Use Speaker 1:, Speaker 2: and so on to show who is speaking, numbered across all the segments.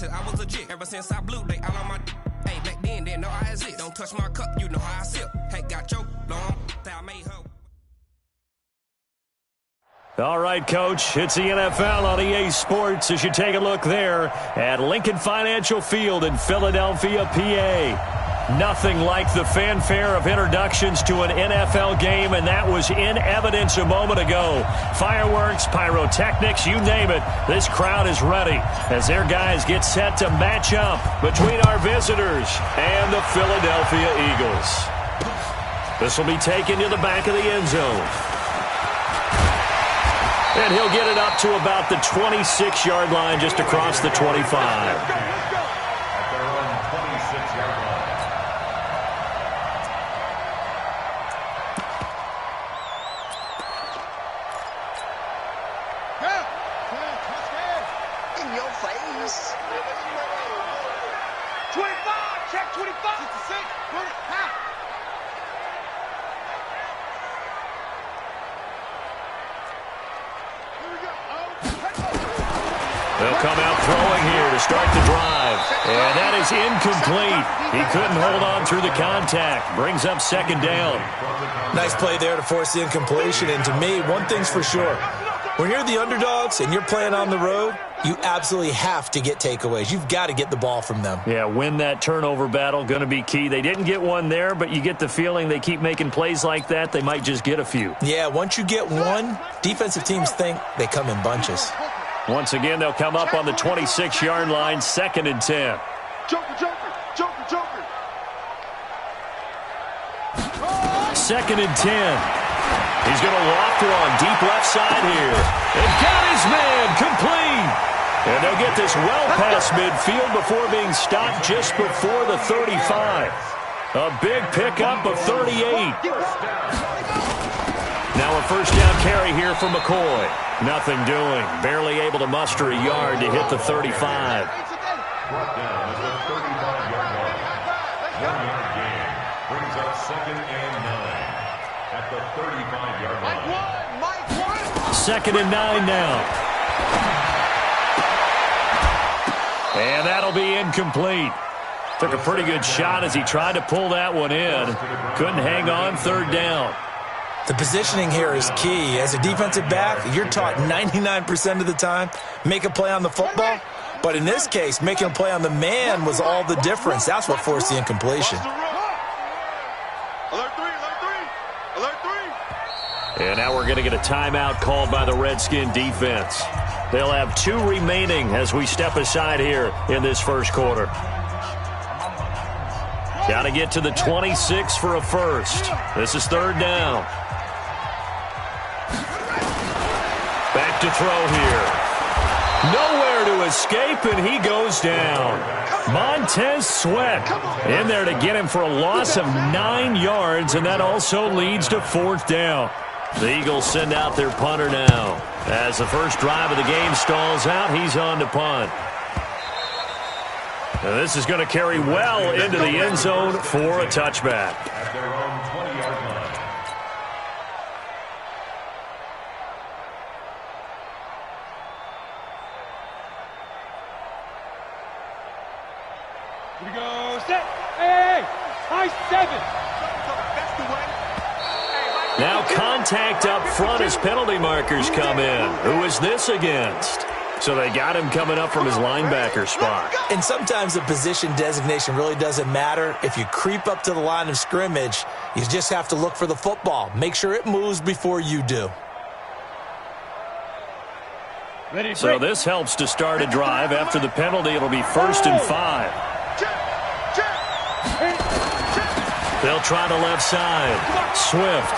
Speaker 1: since I was a jit. Ever since I blew, they all on my hey, back then, didn't know I exist. Don't touch my cup, you know how I sip. Hey, got your long, that I made her.
Speaker 2: All right, Coach, it's the NFL on EA Sports as you take a look there at Lincoln Financial Field in Philadelphia, PA. Nothing like the fanfare of introductions to an NFL game, and that was in evidence a moment ago. Fireworks, pyrotechnics, you name it. This crowd is ready as their guys get set to match up between our visitors and the Philadelphia Eagles. This will be taken to the back of the end zone. And he'll get it up to about the 26-yard line, just across the 25. They'll come out throwing here to start the drive. And that is incomplete. He couldn't hold on through the contact. Brings up second down.
Speaker 3: Nice play there to force the incompletion. And to me, one thing's for sure. When you're the underdogs and you're playing on the road, you absolutely have to get takeaways. You've got to get the ball from them.
Speaker 2: Yeah, win that turnover battle, going to be key. They didn't get one there, but you get the feeling they keep making plays like that, they might just get a few.
Speaker 3: Yeah, once you get one, defensive teams think they come in bunches.
Speaker 2: Once again, they'll come up on the 26-yard line, 2nd and 10.
Speaker 4: Joker.
Speaker 2: 2nd and 10. He's going to loft one deep left side here. And got his man complete. And they'll get this well past midfield before being stopped just before the 35. A big pickup of 38. Now a first down carry here for McCoy. Nothing doing. Barely able to muster a yard to hit the 35.
Speaker 5: Brought down at the 35-yard line. 1-yard gain. Brings up 2nd and 9 at the 35-yard line.
Speaker 2: 2nd and 9 now. And that'll be incomplete. Took a pretty good shot as he tried to pull that one in. Couldn't hang on, 3rd down.
Speaker 3: The positioning here is key. As a defensive back, you're taught 99% of the time, make a play on the football. But in this case, making a play on the man was all the difference. That's what forced the incompletion.
Speaker 4: Alert 3.
Speaker 2: And now we're going to get a timeout called by the Redskin defense. They'll have 2 remaining as we step aside here in this first quarter. Got to get to the 26 for a first. This is 3rd down. Back to throw here. Nowhere to escape, and he goes down. Montez Sweat in there to get him for a loss of 9 yards, and that also leads to 4th down. The Eagles send out their punter now. As the first drive of the game stalls out, he's on to punt. And this is going to carry well into the end zone for a touchback.
Speaker 5: At their own 20-yard line.
Speaker 4: Here we go. Set. Hey. High 7. That's the way.
Speaker 2: Now contact up front as penalty markers come in. Who is this against? So they got him coming up from his linebacker spot.
Speaker 3: And sometimes the position designation really doesn't matter. If you creep up to the line of scrimmage, you just have to look for the football. Make sure it moves before you do.
Speaker 2: So this helps to start a drive. After the penalty, it'll be 1st and 5. They'll try the left side. Swift.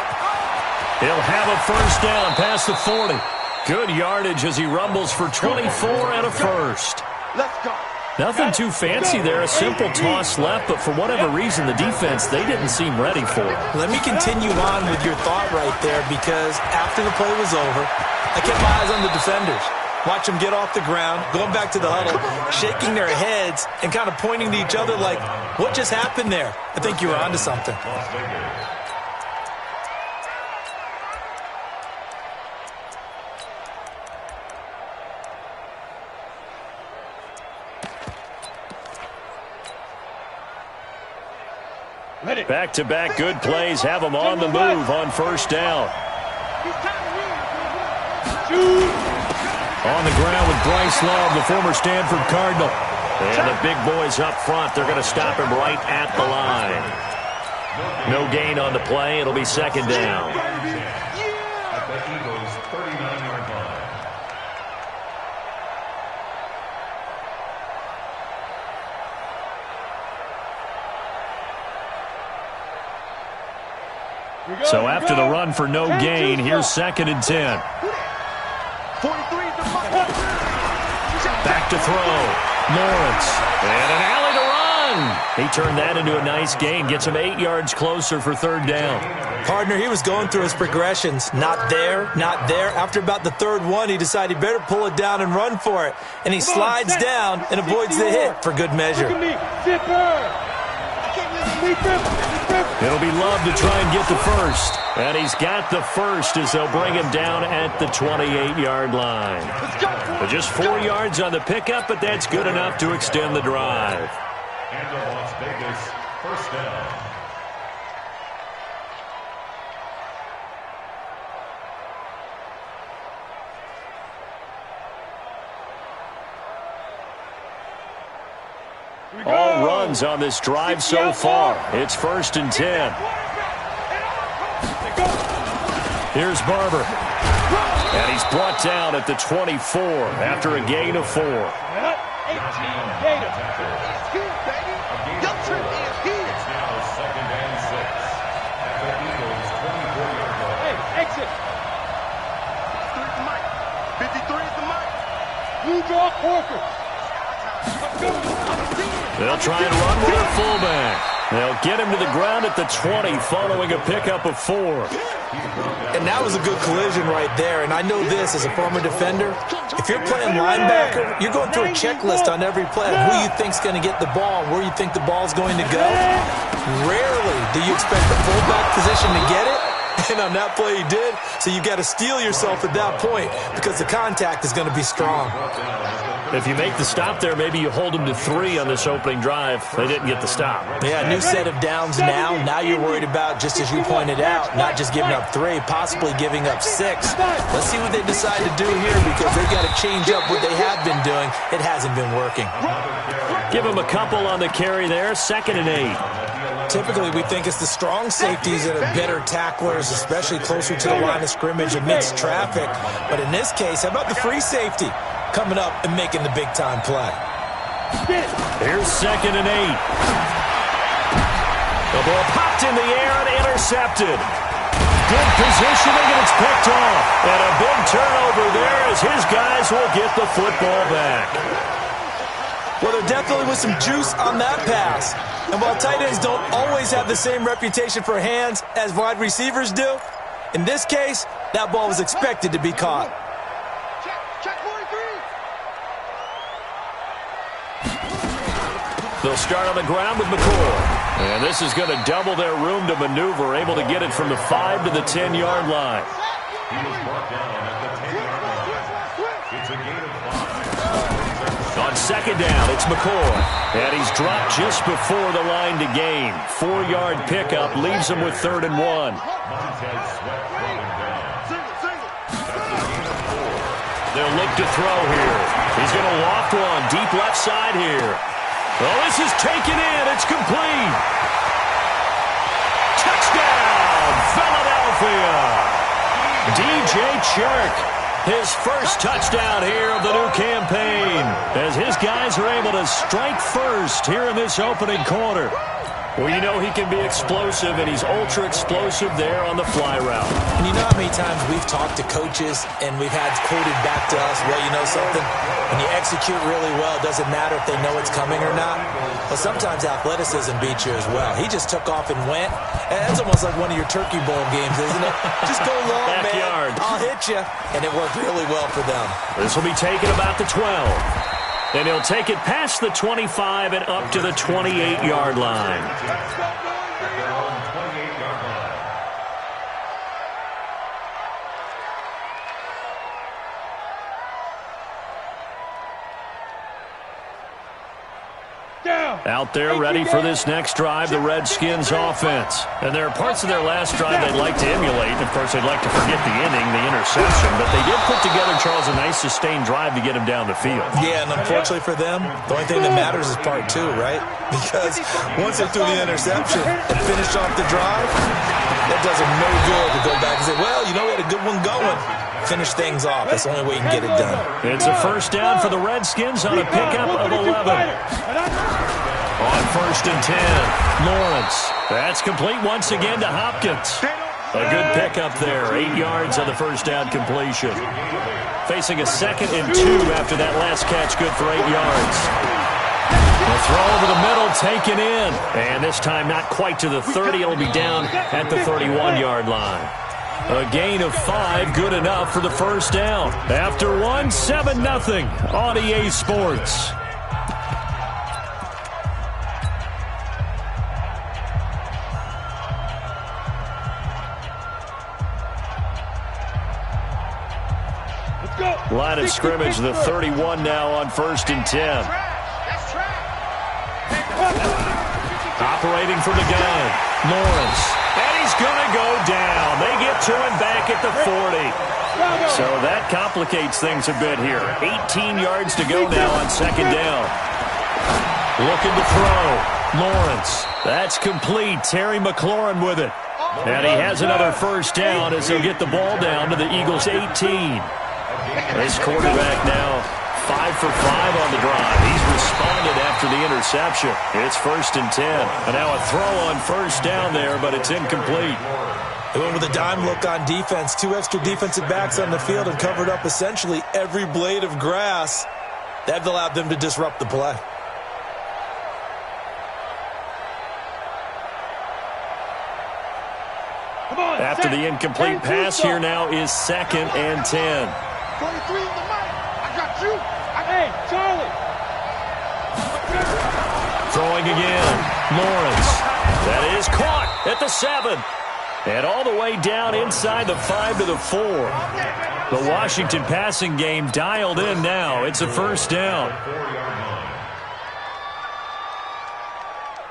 Speaker 2: He'll have a first down past the 40. Good yardage as he rumbles for 24 and a first.
Speaker 4: Let's go.
Speaker 2: Nothing too fancy there. A simple toss left, but for whatever reason, the defense, they didn't seem ready for it.
Speaker 3: Let me continue on with your thought right there, because after the play was over, I kept my eyes on the defenders. Watch them get off the ground, going back to the huddle, shaking their heads, and kind of pointing to each other like, what just happened there? I think you were onto something.
Speaker 2: Back-to-back good plays have them on the move on first down. On the ground with Bryce Love, the former Stanford Cardinal. And the big boys up front, they're going to stop him right at the line. No gain on the play. It'll be second down.
Speaker 5: At the Eagles' 39-yard line.
Speaker 2: So after the run for no gain, here's second and 10. Back to throw. Lawrence. And an alley to run. He turned that into a nice gain. Gets him 8 yards closer for third down.
Speaker 3: Partner, he was going through his progressions. Not there, not there. After about the third one, he decided he better pull it down and run for it. And he slides down and avoids the hit for good measure.
Speaker 2: It'll be Love to try and get the first. And he's got the first as they'll bring him down at the 28-yard line. But just 4 yards on the pickup, but that's good enough to extend the drive.
Speaker 5: And to Las Vegas, first down.
Speaker 2: All runs on this drive so far. It's first and 10. Here's Barber. And he's brought down at the 24 after a gain of 4.
Speaker 5: It's now second and 6. At the Eagles' 24-yard line.
Speaker 4: Hey, exit. 53 is the mic. Blue draw Corker.
Speaker 2: They'll try and run with their fullback. They'll get him to the ground at the 20 following a pickup of 4.
Speaker 3: And that was a good collision right there. And I know this as a former defender. If you're playing linebacker, you're going through a checklist on every play of who you think's going to get the ball and where you think the ball's going to go. Rarely do you expect the fullback position to get it. And on that play he did. So you got to steel yourself at that point because the contact is going to be strong.
Speaker 2: If you make the stop there, maybe you hold them to 3 on this opening drive. They didn't get the stop.
Speaker 3: Yeah, new set of downs now. Now you're worried about, just as you pointed out, not just giving up 3, possibly giving up 6. Let's see what they decide to do here because they've got to change up what they have been doing. It hasn't been working.
Speaker 2: Give them a couple on the carry there. Second and 8.
Speaker 3: Typically, we think it's the strong safeties that are better tacklers, especially closer to the line of scrimmage amidst traffic. But in this case, how about the free safety coming up and making the big-time play?
Speaker 2: Here's second and 8. The ball popped in the air and intercepted. Good positioning, and it's picked off. And a big turnover there as his guys will get the football back.
Speaker 3: Well, there definitely was some juice on that pass. And while tight ends don't always have the same reputation for hands as wide receivers do, in this case, that ball was expected to be caught.
Speaker 2: They'll start on the ground with McCoy. And this is going to double their room to maneuver, able to get it from the 5 to the 10-yard line.
Speaker 5: He was brought down at the 10-yard line. It's a gain of 5.
Speaker 2: On second down, it's McCoy. And he's dropped just before the line to gain. 4-yard pickup leaves him with 3rd and 1.
Speaker 5: Montez Sweat brought him down. That's a gain of 4.
Speaker 2: They'll look to throw here. He's going to loft one deep left side here. Oh, this is taken in. It's complete. Touchdown, Philadelphia. DJ Chark, his first touchdown here of the new campaign, as his guys are able to strike first here in this opening quarter. Well, you know he can be explosive, and he's ultra-explosive there on the fly route.
Speaker 3: And you know how many times we've talked to coaches and we've had quoted back to us, well, you know something? When you execute really well, it doesn't matter if they know it's coming or not. Well, sometimes athleticism beats you as well. He just took off and went. And that's almost like one of your Turkey Bowl games, isn't it? Just go long,
Speaker 2: Backyard.
Speaker 3: man. I'll hit you. And it worked really well for them.
Speaker 2: This will be taken about the 12. And he'll take it past the 25 and up to the 28-yard line.
Speaker 4: Down.
Speaker 2: Out there ready for this next drive, the Redskins offense. And there are parts of their last drive they'd like to emulate. Of course, they'd like to forget the inning, the interception. But they did put together, Charles, a nice sustained drive to get him down the field.
Speaker 3: Yeah, and unfortunately for them, the only thing that matters is part two, right? Because once they threw the interception and finished off the drive, that does them no good to go back and say, well, you know, we had a good one going. Finish things off. That's the only way you can get it done.
Speaker 2: It's a first down for the Redskins on a pickup of 11. On 1st and 10, Lawrence. That's complete once again to Hopkins. A good pickup there. 8 yards on the first down completion. Facing a 2nd and 2 after that last catch, good for 8 yards. The throw over the middle, taken in. And this time not quite to the 30. It'll be down at the 31-yard line. A gain of 5, good enough for the first down. After one, 7-0 on EA Sports. Line of scrimmage, the 31 now on 1st and 10. Operating from the gun, Lawrence. And he's going to go down. They get to him back at the 40. So that complicates things a bit here. 18 yards to go now on 2nd down. Looking to throw. Lawrence. That's complete. Terry McLaurin with it. And he has another first down as they'll get the ball down to the Eagles' 18. This quarterback now 5 for 5 on the drive. He's responded after the interception. It's 1st and 10. And now a throw on first down there, but it's incomplete.
Speaker 3: They went with a dime look on defense. 2 extra defensive backs on the field and covered up essentially every blade of grass. That allowed them to disrupt the play.
Speaker 2: After the incomplete pass, here now is 2nd and 10.
Speaker 4: 23 in the mic. I got you. Hey, Charlie.
Speaker 2: Throwing again. Lawrence. That is caught at the 7. And all the way down inside the 5 to the 4. The Washington passing game dialed in now. It's a first down.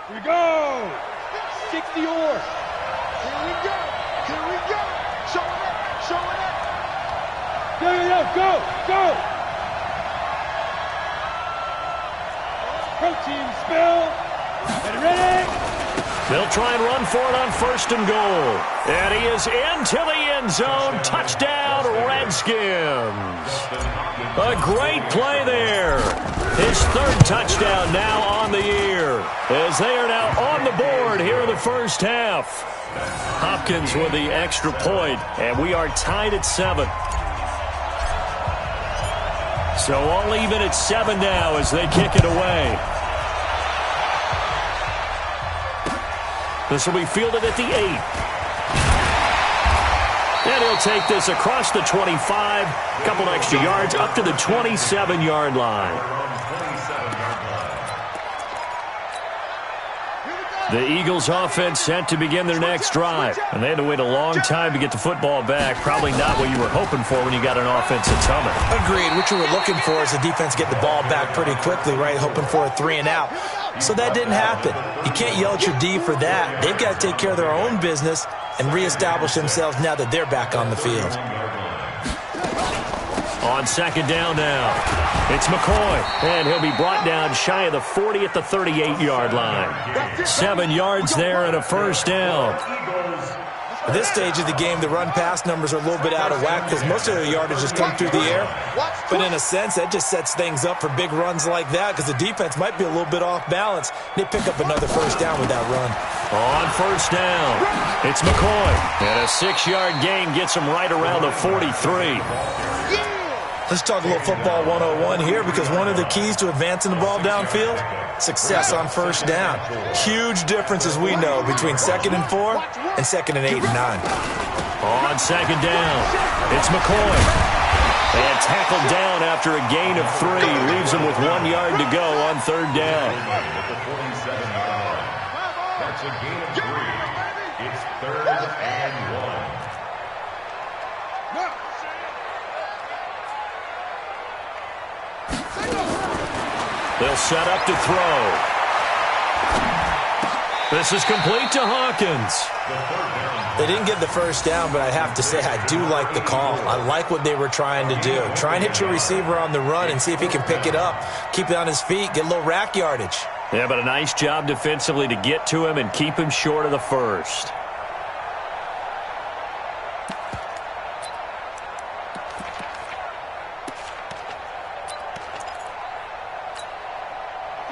Speaker 4: Here we go. 60 or. Here we go. Here we go. Show it up. Show it up. Go. Protein spill. Ready?
Speaker 2: They'll try and run for it on 1st and goal. And he is into the end zone. Touchdown, Redskins. A great play there. His 3rd touchdown now on the year, as they are now on the board here in the first half. Hopkins with the extra point, and we are tied at 7. So all even at 7 now as they kick it away. This will be fielded at the 8. And he'll take this across the 25, a couple extra yards, up to the 27-yard line. The Eagles offense set to begin their next drive. And they had to wait a long time to get the football back. Probably not what you were hoping for when you got an offense that's humming.
Speaker 3: Agreed. What you were looking for is the defense get the ball back pretty quickly, right? Hoping for a 3 and out. So that didn't happen. You can't yell at your D for that. They've got to take care of their own business and reestablish themselves now that they're back on the field.
Speaker 2: On 2nd down now, it's McCoy, and he'll be brought down shy of the 40 at the 38-yard line. 7 yards there and a first down.
Speaker 3: At this stage of the game, the run-pass numbers are a little bit out of whack because most of their yardage has come through the air. But in a sense, that just sets things up for big runs like that because the defense might be a little bit off balance. They pick up another first down with that run.
Speaker 2: On 1st down, it's McCoy, and a 6-yard gain gets him right around the 43.
Speaker 3: Let's talk a little football 101 here because one of the keys to advancing the ball downfield, success on first down. Huge difference, as we know, between 2nd and 4 and 2nd and 8 and 9.
Speaker 2: On 2nd down, it's McCoy. And tackled down after a gain of 3. Leaves him with 1 yard to go on 3rd down.
Speaker 5: That's a gain of 3. It's 3rd and 1.
Speaker 2: They'll set up to throw. This is complete to Hawkins.
Speaker 3: They didn't get the first down, but I have to say I do like the call. I like what they were trying to do. Try and hit your receiver on the run and see if he can pick it up, keep it on his feet, get a little rack yardage.
Speaker 2: Yeah, but a nice job defensively to get to him and keep him short of the first.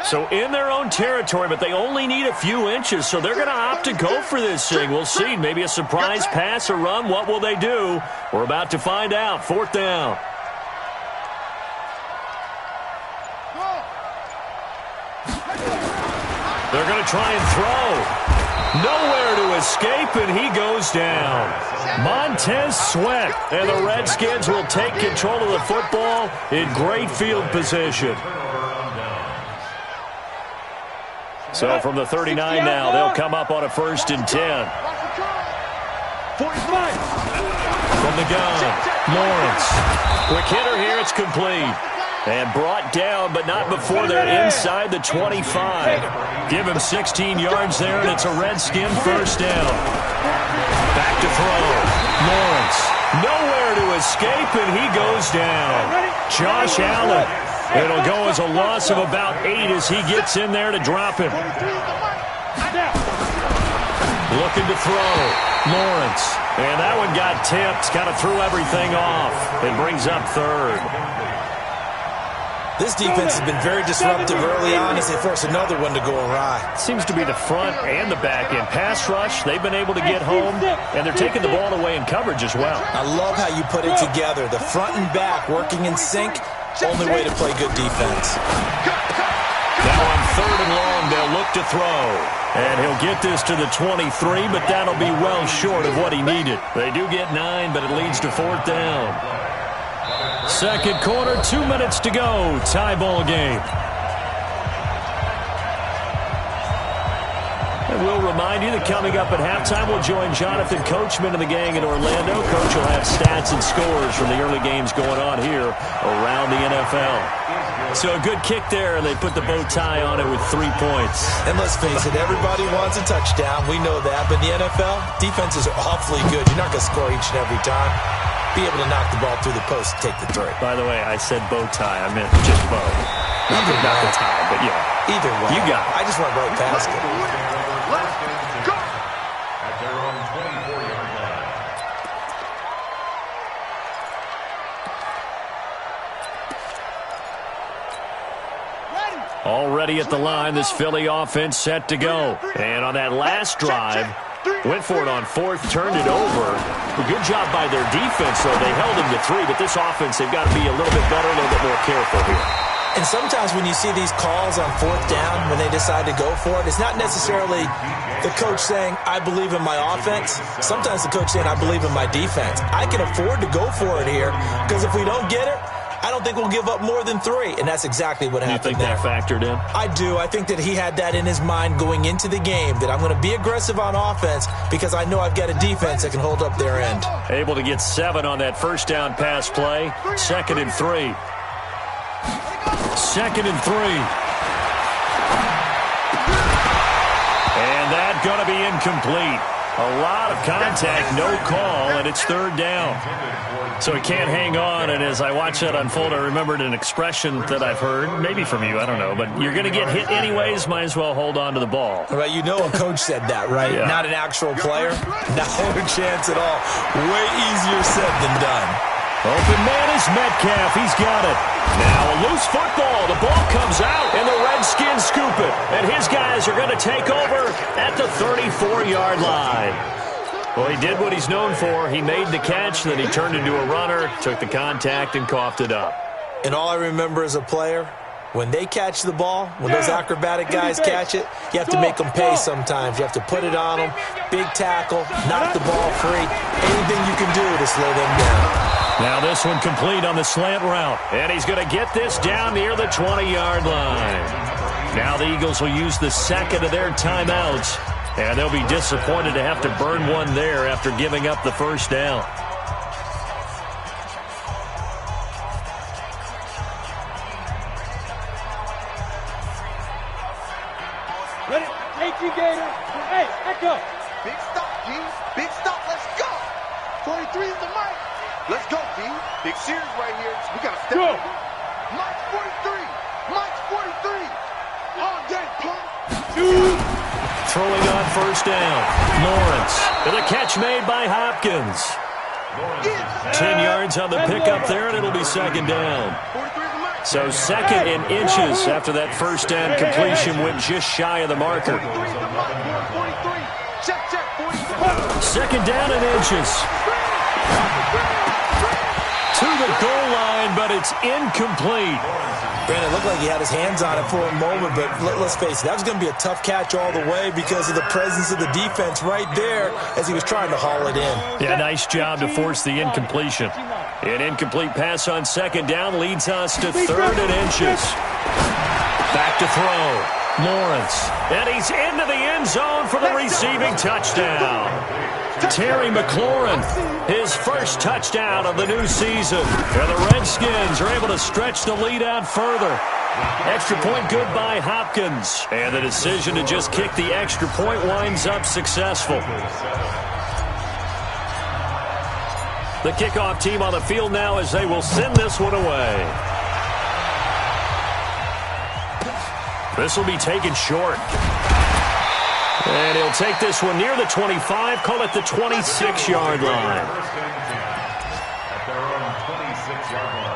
Speaker 2: So in their own territory, but they only need a few inches, so they're going to opt to go for this thing. We'll see. Maybe a surprise pass or run. What will they do? We're about to find out. 4th down. They're going to try and throw. Nowhere to escape, and he goes down. Montez Sweat, and the Redskins will take control of the football in great field position. So from the 39 now, they'll come up on a 1st and 10.
Speaker 4: 45.
Speaker 2: From the gun, Lawrence. Quick hitter here, it's complete. And brought down, but not before they're inside the 25. Give him 16 yards there, and it's a Redskin 1st down. Back to throw. Lawrence. Nowhere to escape, and he goes down. Josh Allen. It'll go as a loss of about 8 as he gets in there to drop him. Looking to throw. Lawrence. And that one got tipped. Kind of threw everything off. It brings up 3rd.
Speaker 3: This defense has been very disruptive early on as they force another one to go awry.
Speaker 2: Seems to be the front and the back end. Pass rush, they've been able to get home, and they're taking the ball away in coverage as well.
Speaker 3: I love how you put it together. The front and back working in sync. Only way to play good defense.
Speaker 2: Now on 3rd and long, they'll look to throw. And he'll get this to the 23, but that'll be well short of what he needed. They do get 9, but it leads to 4th down. 2nd quarter, 2 minutes to go. Tie ball game. And we'll remind you that coming up at halftime, we'll join Jonathan Coachman and the gang in Orlando. Coach will have stats and scores from the early games going on here around the NFL. So a good kick there, and they put the bow tie on it with 3 points.
Speaker 3: And let's face it, everybody wants a touchdown. We know that. But in the NFL, defenses are awfully good. You're not going to score each and every time. Be able to knock the ball through the post and take the 3.
Speaker 2: By the way, I said bow tie. I meant just bow. Not the tie, but yeah.
Speaker 3: Either way.
Speaker 2: You got it.
Speaker 3: I just went right past it.
Speaker 5: Let's go! At their own 24-yard line.
Speaker 2: Already at the line, this Philly offense set to go. And on that last drive, went for it on 4th, turned it over. A good job by their defense, though. They held him to 3, but this offense, they've got to be a little bit better, a little bit more careful here.
Speaker 3: And sometimes when you see these calls on 4th down, when they decide to go for it, it's not necessarily the coach saying, I believe in my offense. Sometimes the coach saying, I believe in my defense. I can afford to go for it here, because if we don't get it, I don't think we'll give up more than 3, and that's exactly what happened there.
Speaker 2: You think that factored in?
Speaker 3: I do. I think that he had that in his mind going into the game, that I'm going to be aggressive on offense because I know I've got a defense that can hold up their end.
Speaker 2: Able to get 7 on that 1st down pass play. 2nd and 3. 2nd and 3. And that's going to be incomplete. A lot of contact, no call, and it's 3rd down. So he can't hang on, and as I watch that unfold, I remembered an expression that I've heard, maybe from you, I don't know, but you're going to get hit anyways, might as well hold on to the ball.
Speaker 3: Right, you know a coach said that, right?
Speaker 2: Yeah.
Speaker 3: Not an actual player? Not a chance at all. Way easier said than done.
Speaker 2: Open man is Metcalf. He's got it. Now a loose football. The ball comes out, and the Redskins scoop it. And his guys are going to take over at the 34-yard line. Well, he did what he's known for. He made the catch, then he turned into a runner, took the contact, and coughed it up.
Speaker 3: And all I remember as a player, when they catch the ball, when those acrobatic guys catch it, you have to make them pay sometimes. You have to put it on them, big tackle, knock the ball free, anything you can do to slow them down.
Speaker 2: Now this one complete on the slant route, and he's going to get this down near the 20-yard line. Now the Eagles will use the 2nd of their timeouts, and they'll be disappointed to have to burn one there after giving up the 1st down.
Speaker 4: Ready? Take you, Gator. go. Big stop, G. Big stop. Let's go. 43 is the mic. Let's go, G. Big series right here. We got to step up. Mike's 43. Mike's 43. All day, punk.
Speaker 2: Throwing on first down. Lawrence. And a catch made by Hopkins. 10 yards on the pickup there, and it'll be second down. So second in inches after that first down completion went just shy of the marker. Second down in inches. To the goal line, but it's incomplete.
Speaker 3: Brandon, it looked like he had his hands on it for a moment, but let's face it, that was going to be a tough catch all the way because of the presence of the defense right there as he was trying to haul it in.
Speaker 2: Yeah, nice job to force the incompletion. An incomplete pass on second down leads us to third and inches. Back to throw. Lawrence. And he's into the end zone for the receiving touchdown. Terry McLaurin, his first touchdown of the new season. And the Redskins are able to stretch the lead out further. Extra point good by Hopkins. And the decision to just kick the extra point winds up successful. The kickoff team on the field now as they will send this one away. This will be taken short. And he'll take this one near the 25, call it the 26-yard line.
Speaker 5: At their own 26-yard line.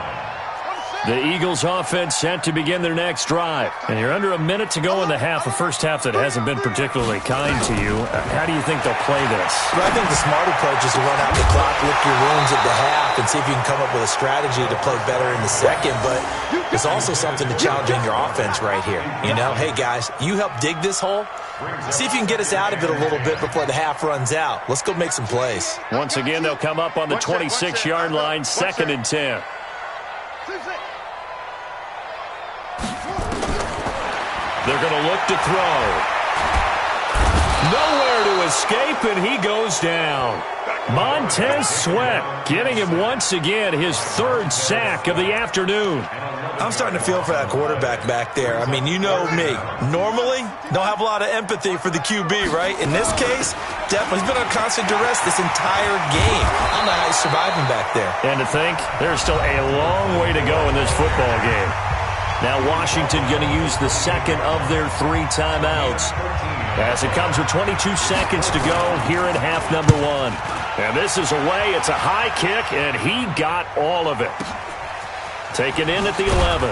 Speaker 2: The Eagles offense set to begin their next drive. And you're under a minute to go in the half, a first half that hasn't been particularly kind to you. How do you think they'll play this?
Speaker 3: Well, I think the smart approach is to run out the clock, lick your wounds at the half, and see if you can come up with a strategy to play better in the second. But there's also something to challenging your offense right here. You know, hey, guys, you help dig this hole. See if you can get us out of it a little bit before the half runs out. Let's go make some plays.
Speaker 2: Once again, they'll come up on the 26-yard line, second and 10. They're going to look to throw. Nowhere to escape, and he goes down. Montez Sweat getting him once again his third sack of the afternoon.
Speaker 3: I'm starting to feel for that quarterback back there. I mean, you know me. Normally, don't have a lot of empathy for the QB, right? In this case, definitely. He's been on constant duress this entire game. I don't know how he's surviving back there.
Speaker 2: And to think, there's still a long way to go in this football game. Now Washington going to use the second of their 3 timeouts as it comes with 22 seconds to go here in half number 1. And this is away. It's a high kick, and he got all of it. Taken in at the 11.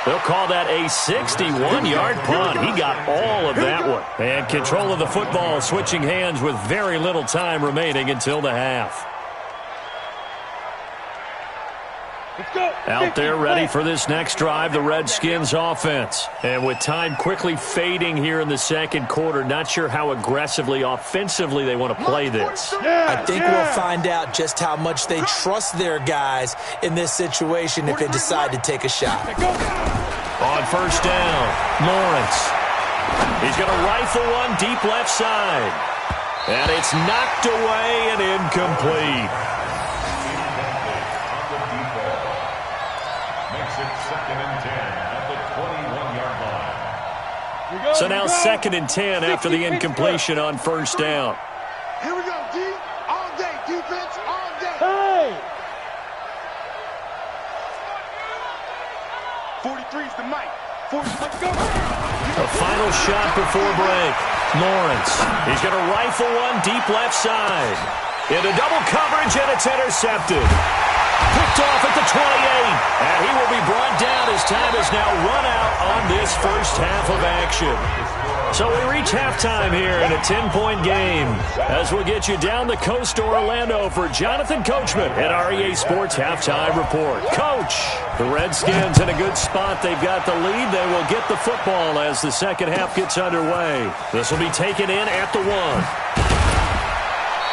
Speaker 2: They'll call that a 61-yard punt. He got all of that one. And control of the football switching hands with very little time remaining until the half. Out there ready for this next drive, the Redskins offense. And with time quickly fading here in the second quarter, not sure how aggressively, offensively they want to play this.
Speaker 3: I think we'll find out just how much they trust their guys in this situation if they decide to take a shot.
Speaker 2: On first down, Lawrence. He's going to rifle one deep left side. And it's knocked away and incomplete. So now second and 10 after the incompletion on first down.
Speaker 4: Here we go, D. All day, defense, all day. Hey! 43's the mic. 40, let's go.
Speaker 2: A final shot before break. Lawrence. He's going to rifle one deep left side. Into double coverage, and it's intercepted. Picked off at the 28. And he will be brought down as time is now run out on this first half of action. So we reach halftime here in a 10-point game as we'll get you down the coast to Orlando for Jonathan Coachman at REA Sports Halftime Report. Coach, the Redskins in a good spot. They've got the lead. They will get the football as the second half gets underway. This will be taken in at the 1.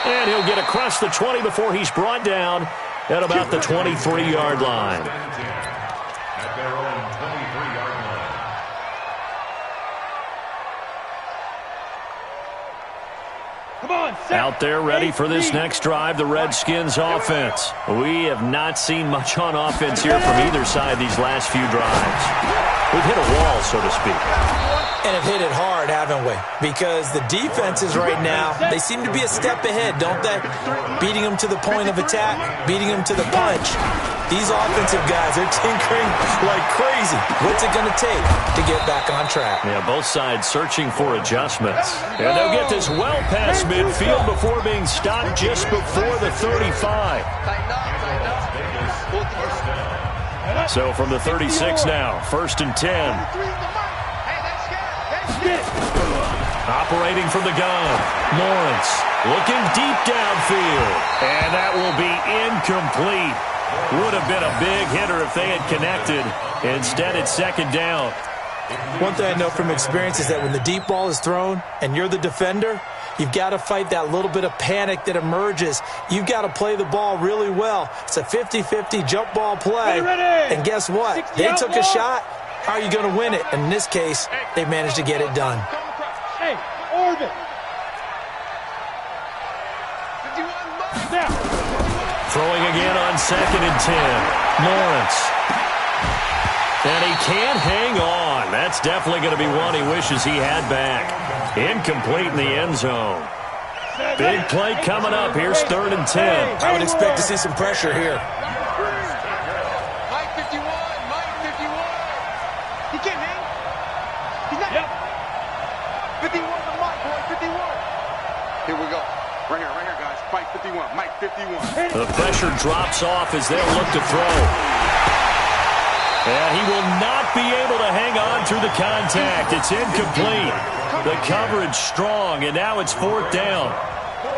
Speaker 2: And he'll get across the 20 before he's brought down at about the 23-yard line.
Speaker 5: At their own 23-yard line.
Speaker 4: Come on, set.
Speaker 2: Out there ready for this next drive, the Redskins offense. We have not seen much on offense here from either side these last few drives. We've hit a wall, so to speak.
Speaker 3: And have hit it hard, haven't we? Because the defenses right now, they seem to be a step ahead, don't they? Beating them to the point of attack, beating them to the punch. These offensive guys are tinkering like crazy. What's it going to take to get back on track?
Speaker 2: Yeah, both sides searching for adjustments. And they'll get this well past midfield before being stopped just before the 35. So from the 36 now, 1st and 10. Operating from the gun, Lawrence looking deep downfield, and that will be incomplete. Would have been a big hitter if they had connected. Instead, it's 2nd down.
Speaker 3: One thing I know from experience is that when the deep ball is thrown and you're the defender, you've got to fight that little bit of panic that emerges. You've got to play the ball really well. It's a 50-50 jump ball play. And guess what? They took a shot. How are you going to win it? And in this case, they managed to get it done.
Speaker 6: Hey, Orbit.
Speaker 2: Throwing again on 2nd and 10. Lawrence. And he can't hang on. That's definitely going to be one he wishes he had back. Incomplete in the end zone. Big play coming up. Here's 3rd and 10.
Speaker 3: I would expect to see some pressure here.
Speaker 4: Mike 51, Mike 51. He can't hang. He's not.
Speaker 6: Yep.
Speaker 4: 51 to Mike, boy, 51. Here we go. Right here, guys. Mike 51, Mike 51.
Speaker 2: The pressure drops off as they'll look to throw. And he will not be able to hang on through the contact. It's incomplete. The coverage strong, and now it's 4th down.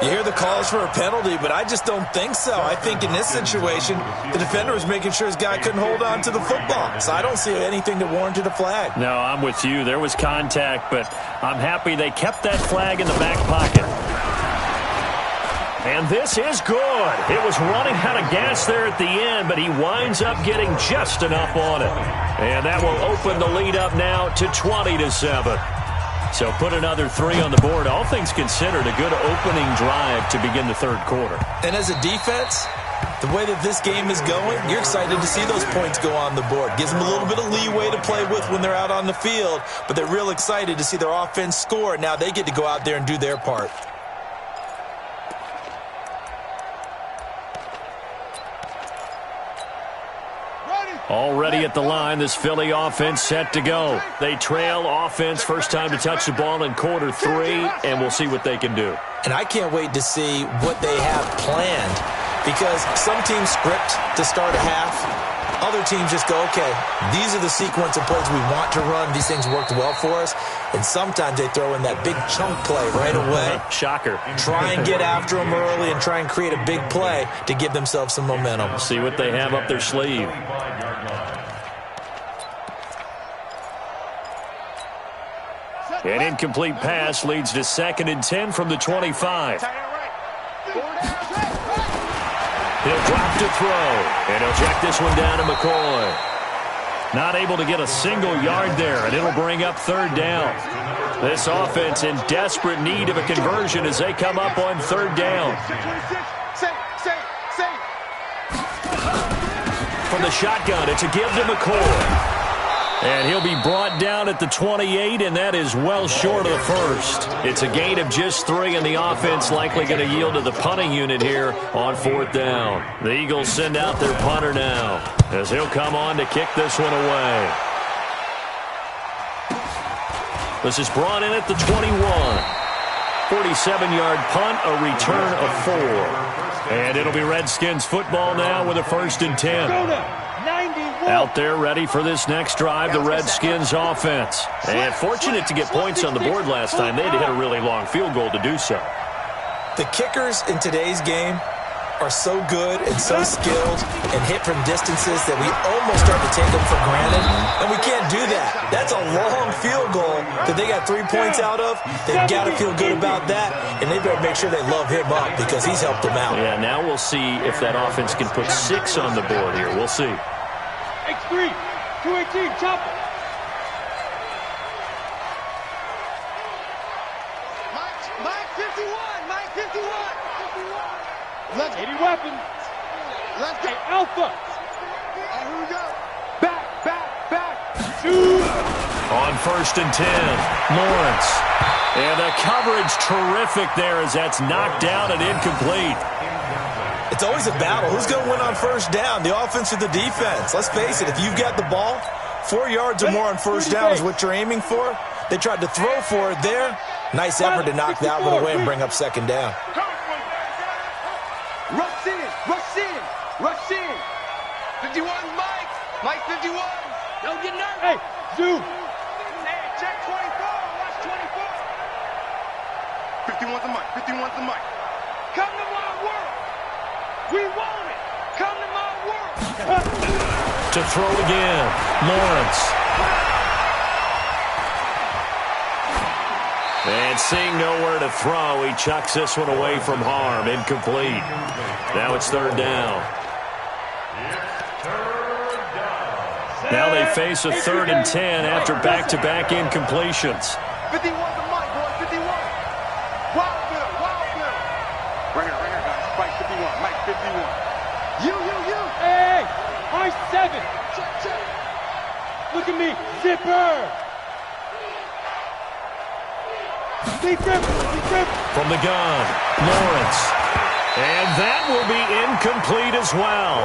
Speaker 3: You hear the calls for a penalty, but I just don't think so. I think in this situation, the defender was making sure his guy couldn't hold on to the football. So I don't see anything that warranted a flag.
Speaker 2: No, I'm with you. There was contact, but I'm happy they kept that flag in the back pocket. And this is good. It was running out of gas there at the end, but he winds up getting just enough on it. And that will open the lead up now to 20-7. So put another 3 on the board. All things considered, a good opening drive to begin the 3rd quarter.
Speaker 3: And as a defense, the way that this game is going, you're excited to see those points go on the board. Gives them a little bit of leeway to play with when they're out on the field, but they're real excited to see their offense score. Now they get to go out there and do their part.
Speaker 2: Already at the line, this Philly offense set to go. They trail offense, first time to touch the ball in quarter 3, and we'll see what they can do.
Speaker 3: And I can't wait to see what they have planned, because some teams script to start a half. Other teams just go, okay, these are the sequence of plays we want to run. These things worked well for us. And sometimes they throw in that big chunk play right away.
Speaker 2: Shocker.
Speaker 3: Try and get after them early and try and create a big play to give themselves some momentum.
Speaker 2: See what they have up their sleeve. An incomplete pass leads to 2nd and 10 from the 25. He'll drop to throw, and he'll check this one down to McCoy. Not able to get a single yard there, and it'll bring up 3rd down. This offense in desperate need of a conversion as they come up on 3rd down. From the shotgun, it's a give to McCoy. And he'll be brought down at the 28, and that is well short of the first. It's a gain of just 3, and the offense likely going to yield to the punting unit here on 4th down. The Eagles send out their punter now as he'll come on to kick this one away. This is brought in at the 21. 47-yard punt, a return of 4. And it'll be Redskins football now with a 1st and 10. Out there ready for this next drive, the Redskins offense. And fortunate to get points on the board last time. They had to hit a really long field goal to do so.
Speaker 3: The kickers in today's game are so good and so skilled and hit from distances that we almost start to take them for granted. And we can't do that. That's a long field goal that they got 3 points out of. They've got to feel good about that. And they better make sure they love him up because he's helped them out.
Speaker 2: Yeah, now we'll see if that offense can put 6 on the board here. We'll see.
Speaker 6: X3, 218, chop it.
Speaker 4: Mike 51, Mike 51. 51. Let's
Speaker 6: 80 weapons.
Speaker 4: Let's go.
Speaker 6: Hey, Alpha.
Speaker 4: Here we go. Back.
Speaker 2: On 1st and 10, Lawrence. And the coverage terrific there as that's knocked down and incomplete.
Speaker 3: It's always a battle. Who's going to win on 1st down, the offense or the defense? Let's face it, if you've got the ball, 4 yards or more on 1st down is what you're aiming for. They tried to throw for it there. Nice effort to knock that one away and bring up 2nd down.
Speaker 4: Rush in, rush in, rush in. 51, Mike. Mike 51. Don't get nervous.
Speaker 6: Hey, Zoo.
Speaker 4: Hey, check 24. Watch 24. 51's the mic. 51's the mic. Come to my world. We want it. Come to my world.
Speaker 2: To throw again, Lawrence. And seeing nowhere to throw, he chucks this one away from harm. Incomplete. Now it's 3rd down. Now they face a 3rd and 10 after back-to-back incompletions.
Speaker 4: 51's the mic, boy. 51. Wild Bill, Wild Bill. Right here, guys. Mike 51, Mike 51. You.
Speaker 6: Hey, my 7.
Speaker 4: Check.
Speaker 6: Look at me, zipper. Be careful.
Speaker 2: From the gun, Lawrence. And that will be incomplete as well.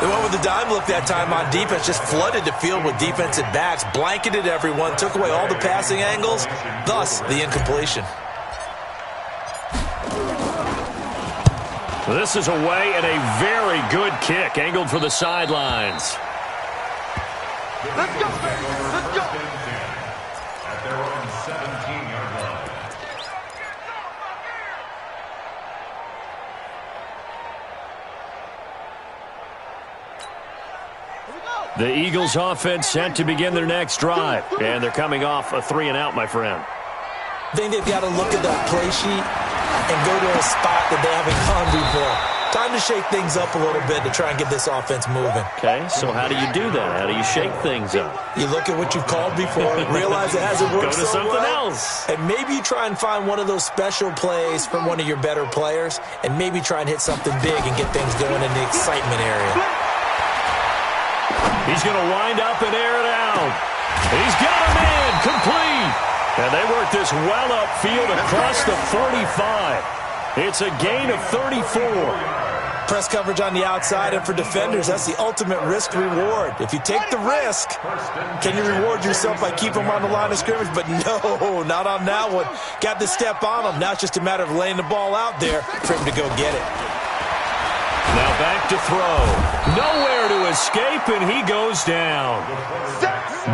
Speaker 3: They went with the dime look that time on defense, just flooded the field with defensive backs, blanketed everyone, took away all the passing angles, thus the incompletion.
Speaker 2: This is away and a very good kick, angled for the sidelines.
Speaker 4: Let's go, baby. Let's go.
Speaker 5: At their own 17-yard line.
Speaker 2: The Eagles offense set to begin their next drive. And they're coming off a 3-and-out, my friend.
Speaker 3: I think they've got to look at that play sheet and go to a spot that they haven't gone before. Time to shake things up a little bit to try and get this offense moving.
Speaker 2: Okay, so how do you do that? How do you shake things up?
Speaker 3: You look at what you've called before, realize it hasn't worked
Speaker 2: Go to
Speaker 3: so
Speaker 2: something
Speaker 3: well,
Speaker 2: else.
Speaker 3: and maybe you try and find one of those special plays from one of your better players, and maybe try and hit something big and get things going in the excitement area.
Speaker 2: He's going to wind up and air it out. He's got a man, complete. And they work this well upfield across the 45. It's a gain of 34.
Speaker 3: Press coverage on the outside, and for defenders, that's the ultimate risk-reward. If you take the risk, can you reward yourself by keeping them on the line of scrimmage? But no, not on that one. Got the step on them. Now it's just a matter of laying the ball out there for him to go get it.
Speaker 2: Now back to throw. Nowhere to escape, and he goes down.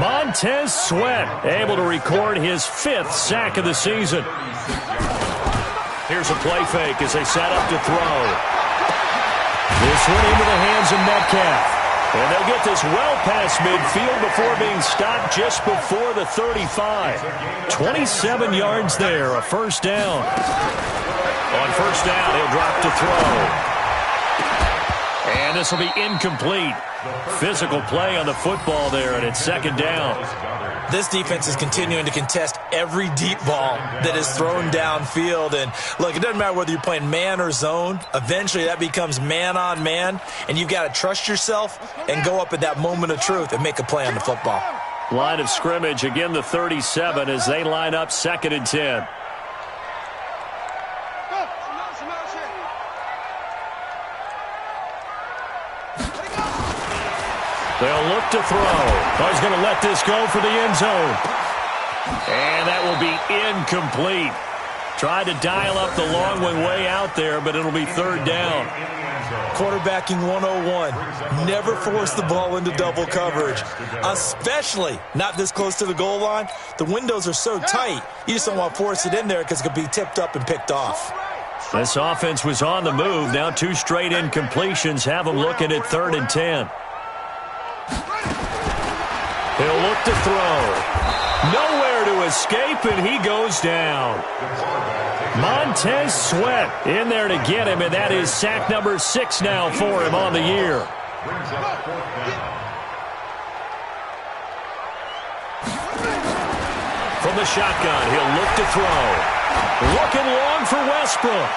Speaker 2: Montez Sweat able to record his 5th sack of the season. Here's a play fake as they set up to throw. This one into the hands of Metcalf. And they'll get this well past midfield before being stopped just before the 35. 27 yards there, a 1st down. On 1st down, he'll drop to throw. And this will be incomplete. Physical play on the football there, and it's 2nd down.
Speaker 3: This defense is continuing to contest every deep ball that is thrown downfield. And, look, it doesn't matter whether you're playing man or zone. Eventually, that becomes man-on-man, and you've got to trust yourself and go up at that moment of truth and make a play on the football.
Speaker 2: Line of scrimmage, again the 37 as they line up 2nd and 10. They'll look to throw. He's going to let this go for the end zone. And that will be incomplete. Tried to dial up the long one way out there, but it'll be 3rd down.
Speaker 3: Quarterbacking 101. Never force the ball into double coverage, especially not this close to the goal line. The windows are so tight, you just don't want to force it in there because it could be tipped up and picked off.
Speaker 2: This offense was on the move. Now 2 straight incompletions have them looking at 3rd and 10. He'll look to throw. Nowhere to escape, and he goes down. Montez Sweat in there to get him, and that is sack number 6 now for him on the year. From the shotgun, he'll look to throw. Looking long for Westbrook.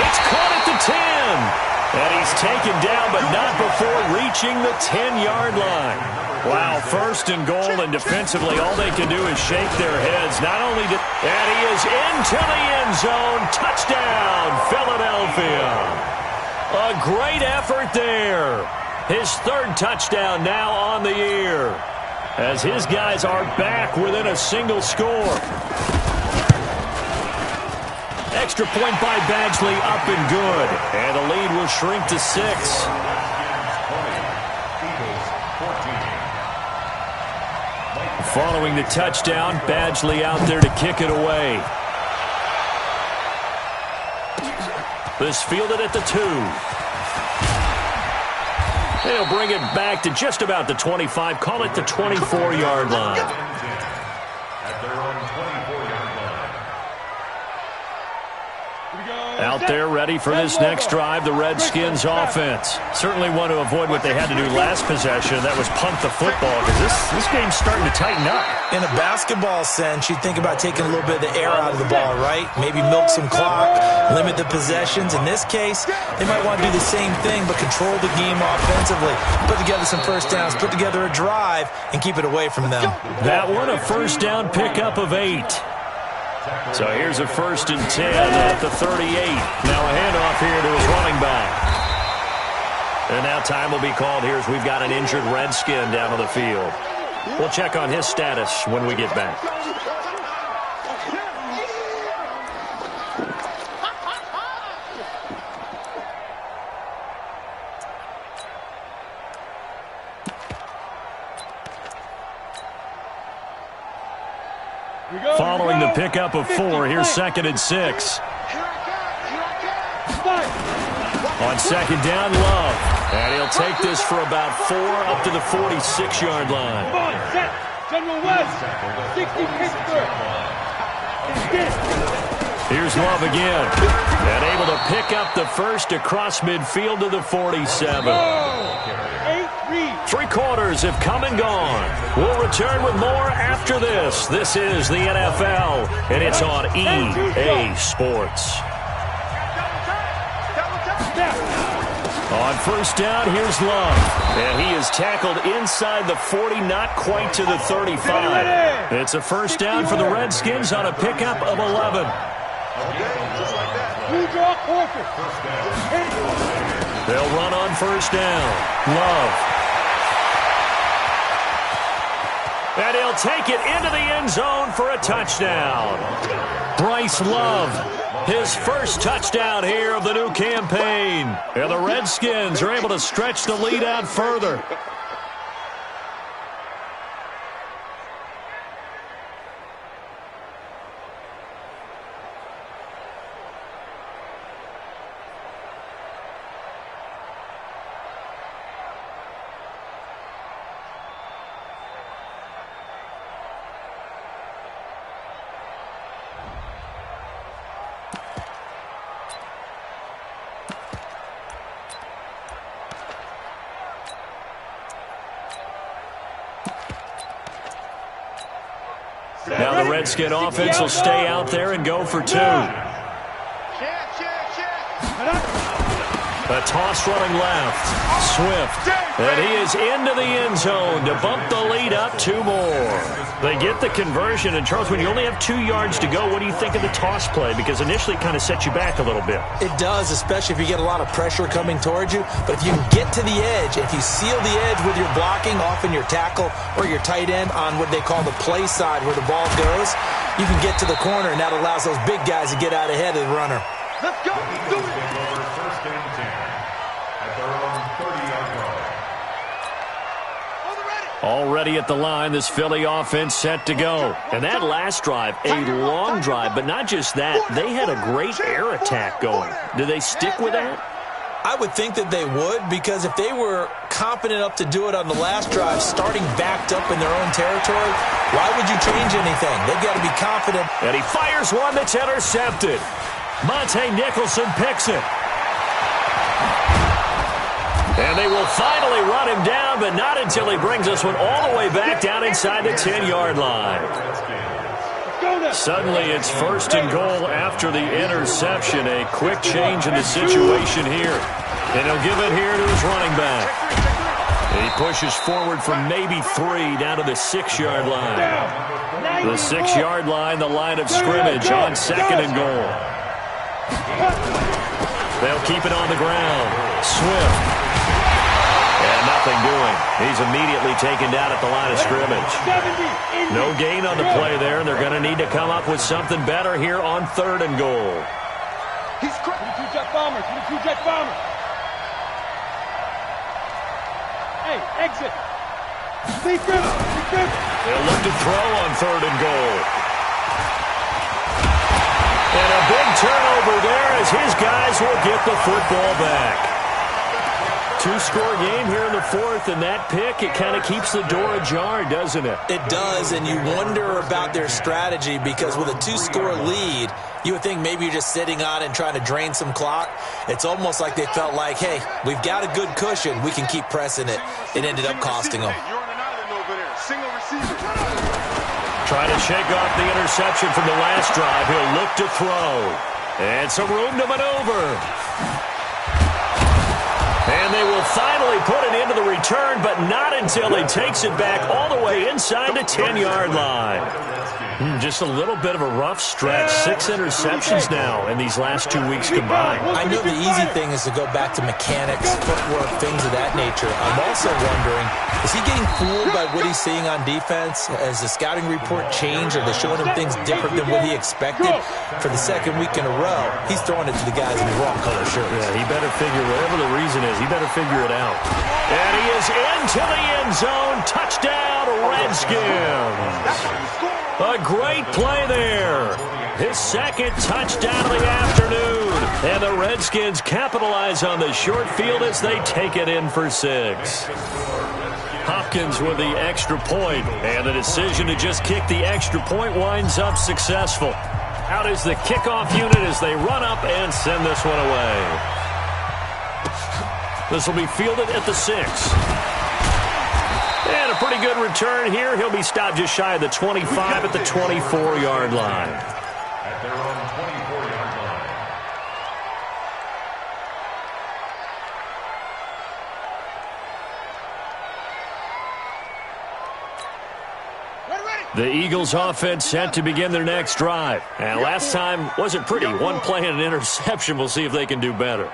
Speaker 2: It's caught at the 10. And he's taken down, but not before reaching the 10-yard line. Wow, first and goal, and defensively, all they can do is shake their heads. Not only did, and he is into the end zone. Touchdown, Philadelphia. A great effort there. His third touchdown now on the year, as his guys are back within a single score. Extra point by Badgley, up and good. And the lead will shrink to 6. Following the touchdown, Badgley out there to kick it away. This fielded at the 2. They'll bring it back to just about the 25. Call it the 24-yard line.
Speaker 5: At their own 24-yard line.
Speaker 2: Out there ready for this next drive, the Redskins offense. Certainly want to avoid what they had to do last possession. That was punt the football, because this game's starting to tighten up.
Speaker 3: In a basketball sense, you think about taking a little bit of the air out of the ball, right? Maybe milk some clock, limit the possessions. In this case, they might want to do the same thing, but control the game offensively. Put together some first downs, put together a drive, and keep it away from them.
Speaker 2: That one, a first down pickup of 8. So here's a 1st and 10 at the 38. Now a handoff here to his running back. And now time will be called here as we've got an injured Redskin down on the field. We'll check on his status when we get back. Following the pickup of 4, here's 2nd and 6. On 2nd down, Love. And he'll take this for about 4 up to the 46-yard line.
Speaker 6: Come on, set. General West. 60 Pittsburgh.
Speaker 2: Here's Love again. And able to pick up the first across midfield to the 47. 3 quarters have come and gone. We'll return with more after this. This is the NFL, and it's on EA Sports. On 1st down, here's Love. And he is tackled inside the 40, not quite to the 35. It's a 1st down for the Redskins on a pickup of 11. They'll run on 1st down. Love. And he'll take it into the end zone for a touchdown. Bryce Love, his first touchdown here of the new campaign. And the Redskins are able to stretch the lead out further. Now the Redskin offense will stay out there and go for 2. A toss running left. Swift. And he is into the end zone to bump the lead up 2 more. They get the conversion. And, Charles, when you only have 2 yards to go, what do you think of the toss play? Because initially it kind of sets you back a little bit.
Speaker 3: It does, especially if you get a lot of pressure coming towards you. But if you can get to the edge, if you seal the edge with your blocking, often your tackle or your tight end on what they call the play side where the ball goes, you can get to the corner, and that allows those big guys to get out ahead of the runner.
Speaker 4: Let's go. Do it.
Speaker 5: First and 10 at their own 30-yard line.
Speaker 2: Already at the line, this Philly offense set to go. And that last drive, a long drive, but not just that. They had a great air attack going. Do they stick with that?
Speaker 3: I would think that they would, because if they were confident enough to do it on the last drive, starting backed up in their own territory, why would you change anything? They've got to be confident.
Speaker 2: And he fires one that's intercepted. Monte Nicholson picks it. And they will finally run him down, but not until he brings this one all the way back down inside the 10-yard line. Suddenly it's 1st and goal after the interception. A quick change in the situation here. And he'll give it here to his running back. And he pushes forward from maybe 3 down to the 6-yard line. The 6-yard line, the line of scrimmage on 2nd and goal. They'll keep it on the ground. Swift. And nothing doing. He's immediately taken down at the line of scrimmage. No gain on the play there, and they're going to need to come up with something better here on 3rd and goal.
Speaker 6: He's cracked. 2-jet bombers. 2-jet bombers. Hey, exit.
Speaker 2: They'll look to throw on 3rd and goal. And a big turnover there as his guys will get the football back. 2-score game here in the 4th, and that pick, it kind of keeps the door ajar, doesn't it?
Speaker 3: It does, and you wonder about their strategy because with a 2-score lead, you would think maybe you're just sitting on and trying to drain some clock. It's almost like they felt like, hey, we've got a good cushion. We can keep pressing it. It ended up costing them.
Speaker 2: Trying to shake off the interception from the last drive. He'll look to throw. And some room to maneuver. And they will finally put it into the return, but not until he takes it back all the way inside the 10-yard line. Just a little bit of a rough stretch. 6 interceptions now in these last 2 weeks combined.
Speaker 3: I know the easy thing is to go back to mechanics, footwork, things of that nature. I'm also wondering, is he getting fooled by what he's seeing on defense? Has the scouting report changed? Are they showing him things different than what he expected? For the 2nd week in a row, he's throwing it to the guys in the wrong color shirts.
Speaker 2: Yeah, he better figure, whatever the reason is, he better figure it out. And he is into the end zone. Touchdown, Redskins. A great play there. His 2nd touchdown of the afternoon. And the Redskins capitalize on the short field as they take it in for 6. Hopkins with the extra point, and the decision to just kick the extra point winds up successful. Out is the kickoff unit as they run up and send this one away. This will be fielded at the 6. And a pretty good return here. He'll be stopped just shy of the 25 at the 24-yard line.
Speaker 5: At their own 24-yard line.
Speaker 2: The Eagles offense set to begin their next drive. And last time wasn't pretty. One play and an interception. We'll see if they can do better.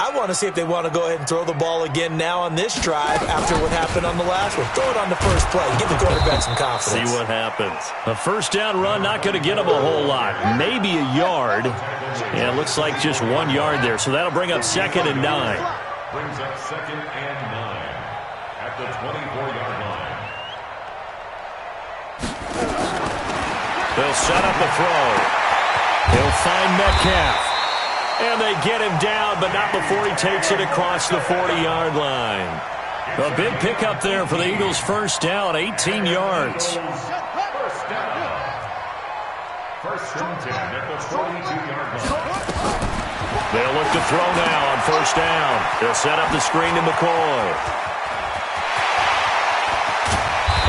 Speaker 3: I want to see if they want to go ahead and throw the ball again now on this drive after what happened on the last one. Throw it on the first play. Give the quarterback some confidence.
Speaker 2: See what happens. A 1st down run, not going to get them a whole lot. Maybe a yard. And it looks like just 1 yard there. So that'll bring up 2nd and 9.
Speaker 5: Brings up 2nd and 9 at the 24-yard line.
Speaker 2: They'll set up the throw. He'll find Metcalf. And they get him down, but not before he takes it across the 40-yard line. A big pickup there for the Eagles' 1st down, 18 yards.
Speaker 5: First and 10 at the 42-yard line.
Speaker 2: They'll look to throw now on 1st down. They'll set up the screen to McCoy.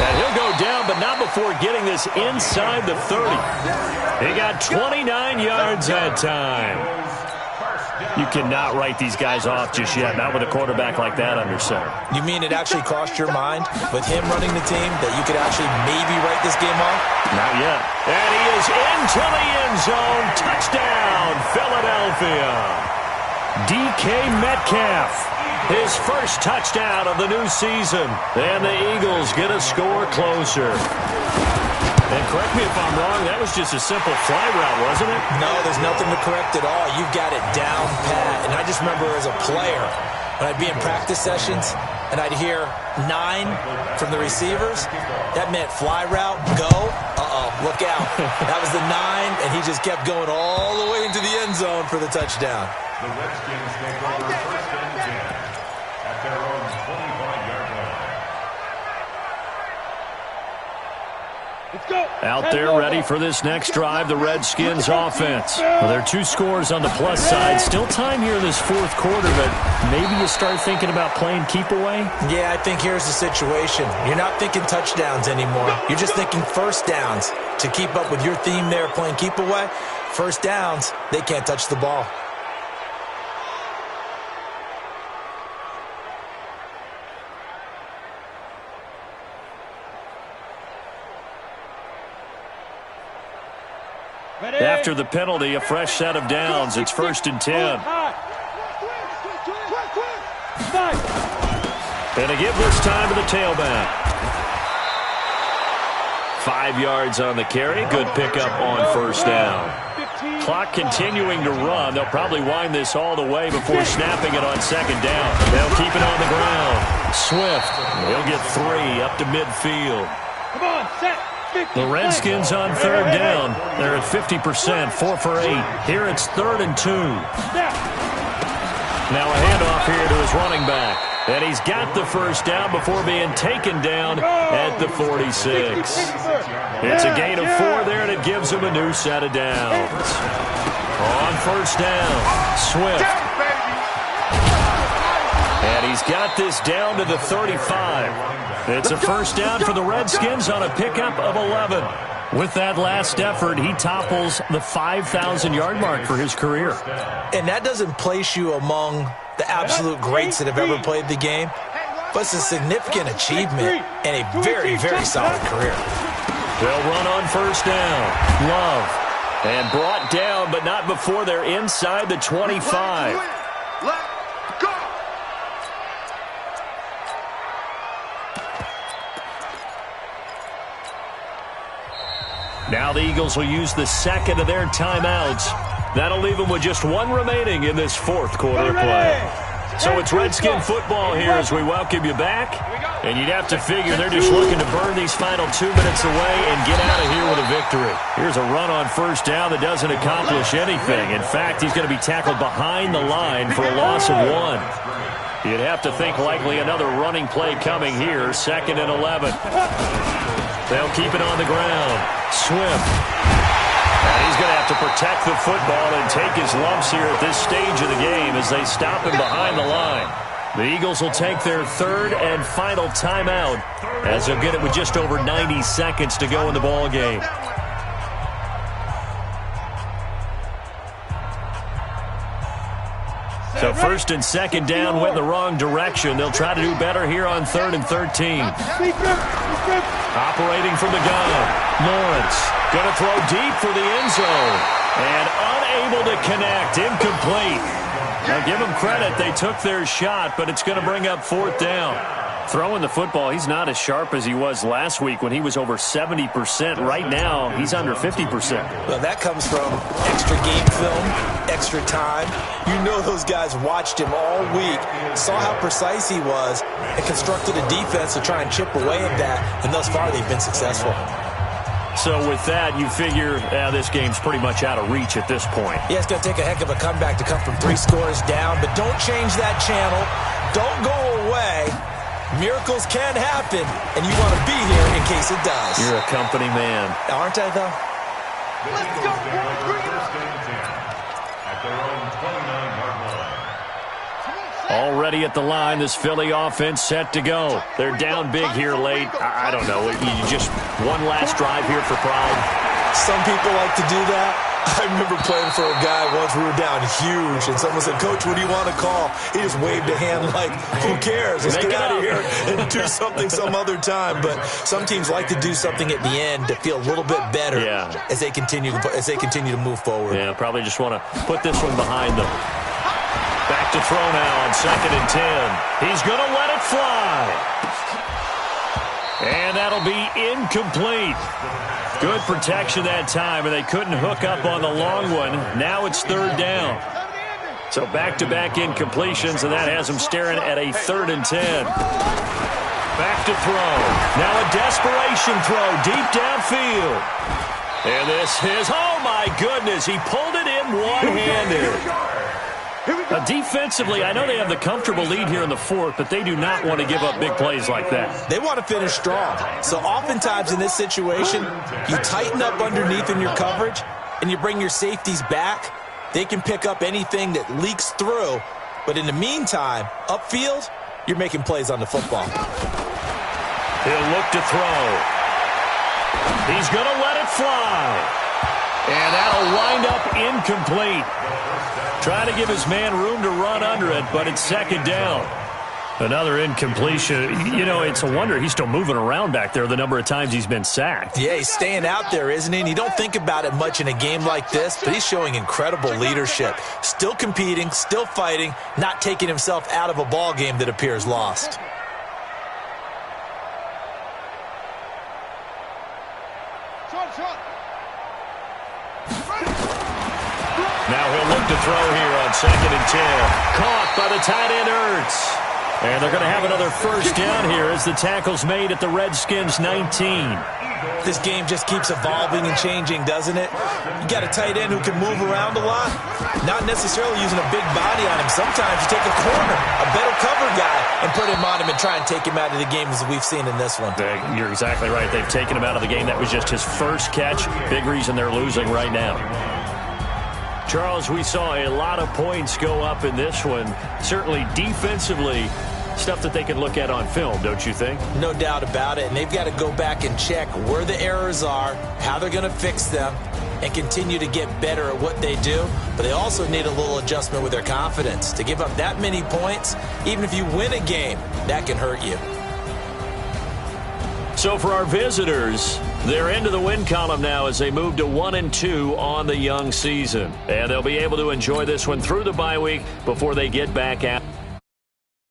Speaker 2: And he'll go down, but not before getting this inside the 30. He got 29 yards that time. You cannot write these guys off just yet, not with a quarterback like that under center.
Speaker 3: You mean it actually crossed your mind with him running the team that you could actually maybe write this game off?
Speaker 2: Not yet. And he is into the end zone. Touchdown, Philadelphia. DK Metcalf, his 1st touchdown of the new season. And the Eagles get a score closer. And correct me if I'm wrong, that was just a simple fly route, wasn't it?
Speaker 3: No, there's nothing to correct at all. You've got it down pat. And I just remember as a player, when I'd be in practice sessions and I'd hear 9 from the receivers, that meant fly route, go, look out. That was the 9, and he just kept going all the way into the end zone for the touchdown.
Speaker 5: The Redskins take over 1st and 10 at their own 25-yard line.
Speaker 2: Out there ready for this next drive, the Redskins offense. Well, there are 2 scores on the plus side. Still time here in this 4th quarter, but maybe you start thinking about playing keep away?
Speaker 3: Yeah, I think here's the situation. You're not thinking touchdowns anymore. You're just thinking 1st downs. to keep up with your theme there playing keep away, first downs, they can't touch the ball.
Speaker 2: After the penalty, a fresh set of downs. It's 1st and 10. And a give this time to the tailback. 5 yards on the carry. Good pickup on 1st down. Clock continuing to run. They'll probably wind this all the way before snapping it on 2nd down. They'll keep it on the ground. Swift. He'll get 3 up to midfield.
Speaker 6: Come on, set.
Speaker 2: The Redskins on 3rd down. They're at 50%, 4 for 8. Here it's 3rd and 2. Now a handoff here to his running back. And he's got the 1st down before being taken down at the 46. It's a gain of 4 there, and it gives him a new set of downs. On 1st down, Swift. And he's got this down to the 35. It's a 1st down for the Redskins on a pickup of 11. With that last effort, he topples the 5,000-yard mark for his career.
Speaker 3: And that doesn't place you among the absolute greats that have ever played the game, but it's a significant achievement and a very, very solid career.
Speaker 2: They'll run on 1st down. Love. And brought down, but not before they're inside the 25. Now the Eagles will use the 2nd of their timeouts. That'll leave them with just 1 remaining in this 4th quarter of play. So it's Redskin football here as we welcome you back. And you'd have to figure they're just looking to burn these final 2 minutes away and get out of here with a victory. Here's a run on 1st down that doesn't accomplish anything. In fact, he's going to be tackled behind the line for a loss of 1. You'd have to think likely another running play coming here, 2nd and 11. They'll keep it on the ground. Swift. And he's going to have to protect the football and take his lumps here at this stage of the game as they stop him behind the line. The Eagles will take their 3rd and final timeout as they'll get it with just over 90 seconds to go in the ball game. So 1st and 2nd down went in the wrong direction. They'll try to do better here on 3rd and 13. Operating from the gun. Lawrence going to throw deep for the end zone. And unable to connect. Incomplete. Now give them credit. They took their shot, but it's going to bring up 4th down. Throwing the football, he's not as sharp as he was last week when he was over 70%. Right now, he's under 50%.
Speaker 3: Well, that comes from extra game film, extra time. You know those guys watched him all week, saw how precise he was, and constructed a defense to try and chip away at that, and thus far they've been successful.
Speaker 2: So with that, you figure this game's pretty much out of reach at this point.
Speaker 3: Yeah, it's going to take a heck of a comeback to come from 3 scores down, but don't change that channel. Don't go away. Miracles can happen, and you want to be here in case it does.
Speaker 2: You're a company man.
Speaker 3: Aren't I, though?
Speaker 4: Let's go,
Speaker 5: at their own 29-yard line.
Speaker 2: Already at the line, this Philly offense set to go. They're down big here late. I don't know. You just one last drive here for pride.
Speaker 3: Some people like to do that. I remember playing for a guy once. We were down huge, and someone said, "Coach, what do you want to call?" He just waved a hand like, "Who cares? Let's get out of here and do something some other time." But some teams like to do something at the end to feel a little bit better as they continue to move forward.
Speaker 2: Yeah, probably just want to put this one behind them. Back to throw now on 2nd and 10. He's going to let it fly. And that'll be incomplete. Good protection that time, and they couldn't hook up on the long one. Now it's 3rd down. So back-to-back incompletions, and that has them staring at a 3rd and 10. Back to throw. Now a desperation throw deep downfield. And this is, oh my goodness, he pulled it in one-handed. Defensively, I know they have the comfortable lead here in the 4th, but they do not want to give up big plays like that.
Speaker 3: They want to finish strong. So oftentimes in this situation, you tighten up underneath in your coverage, and you bring your safeties back. They can pick up anything that leaks through. But in the meantime, upfield, you're making plays on the football.
Speaker 2: He'll look to throw. He's going to let it fly. And that'll wind up incomplete. Trying to give his man room to run under it, but it's second down. Another incompletion. You know, it's a wonder he's still moving around back there the number of times he's been sacked.
Speaker 3: Yeah, he's staying out there, isn't he? And you don't think about it much in a game like this, but he's showing incredible leadership. Still competing, still fighting, not taking himself out of a ball game that appears lost.
Speaker 2: Now he'll look to throw here on 2nd and 10. Caught by the tight end, Ertz. And they're going to have another first down here as the tackle's made at the Redskins' 19.
Speaker 3: This game just keeps evolving and changing, doesn't it? You got a tight end who can move around a lot, not necessarily using a big body on him. Sometimes you take a corner, a better cover guy, and put him on him and try and take him out of the game as we've seen in this one.
Speaker 2: You're exactly right. They've taken him out of the game. That was just his first catch. Big reason they're losing right now. Charles, we saw a lot of points go up in this one. Certainly defensively, stuff that they can look at on film, don't you think?
Speaker 3: No doubt about it. And they've got to go back and check where the errors are, how they're going to fix them, and continue to get better at what they do. But they also need a little adjustment with their confidence. To give up that many points, even if you win a game, that can hurt you.
Speaker 2: So for our visitors, they're into the win column now as they move to 1-2 on the young season. And they'll be able to enjoy this one through the bye week before they get back out.